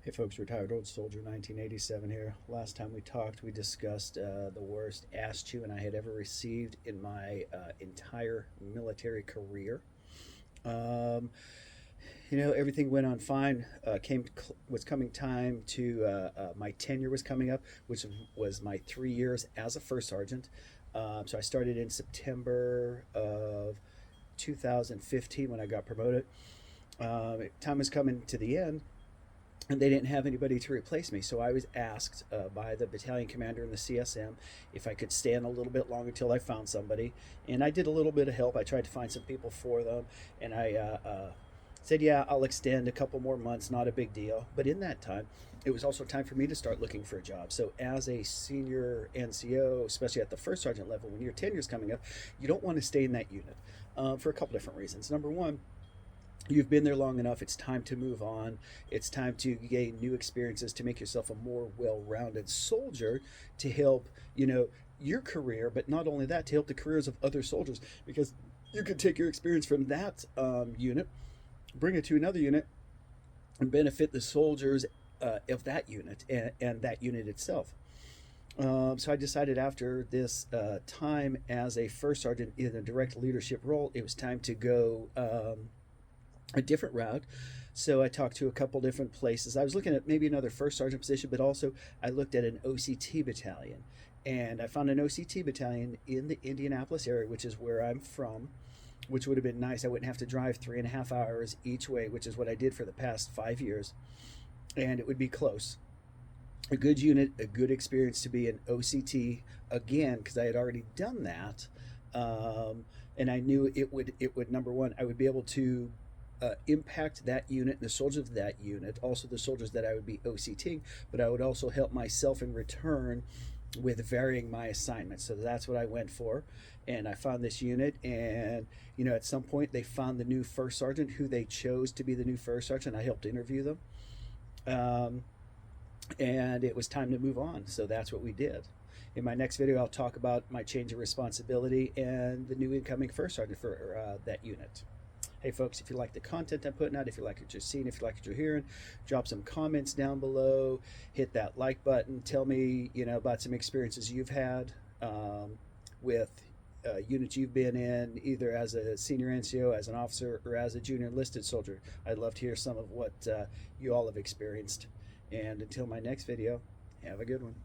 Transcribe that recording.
Hey folks, retired old soldier 1987 here. Last time we talked, we discussed the worst ass chewing I had ever received in my entire military career. Um, Everything went on fine. Was coming time to my tenure was coming up, which was my 3 years as a first sergeant. So I started in September of 2015 when I got promoted. Time was coming to the end, and they didn't have anybody to replace me. So I was asked by the battalion commander in the CSM if I could stay on a little bit longer until I found somebody. And I did a little bit of help. I tried to find some people for them, and I said, "Yeah, I'll extend a couple more months. Not a big deal." But in that time, it was also time for me to start looking for a job. So as a senior NCO, especially at the first sergeant level, when your tenure's coming up, you don't want to stay in that unit for a couple different reasons. Number one, you've been there long enough. It's time to move on. It's time to gain new experiences to make yourself a more well-rounded soldier to help, your career, but not only that, to help the careers of other soldiers, because you can take your experience from that unit, bring it to another unit, and benefit the soldiers of that unit and that unit itself. So I decided after this time as a first sergeant in a direct leadership role, it was time to go a different route. So I talked to a couple different places. I was looking at maybe another first sergeant position, but also I looked at an OCT battalion. And I found an OCT battalion in the Indianapolis area, which is where I'm from, which would have been nice. I wouldn't have to drive 3.5 hours each way, which is what I did for the past 5 years. And it would be close. A good unit, a good experience to be an OCT again, because I had already done that. And I knew it would, number one, I would be able to impact that unit and the soldiers of that unit, also the soldiers that I would be OCTing, but I would also help myself in return with varying my assignments. So that's what I went for. And I found this unit, and at some point they found the new first sergeant who they chose to be the new first sergeant. I helped interview them. And it was time to move on. So that's what we did. In my next video, I'll talk about my change of responsibility and the new incoming first sergeant for that unit. Hey folks, if you like the content I'm putting out, if you like what you're seeing, if you like what you're hearing, drop some comments down below, hit that like button, tell me about some experiences you've had with units you've been in, either as a senior NCO, as an officer, or as a junior enlisted soldier. I'd love to hear some of what you all have experienced. And until my next video, have a good one.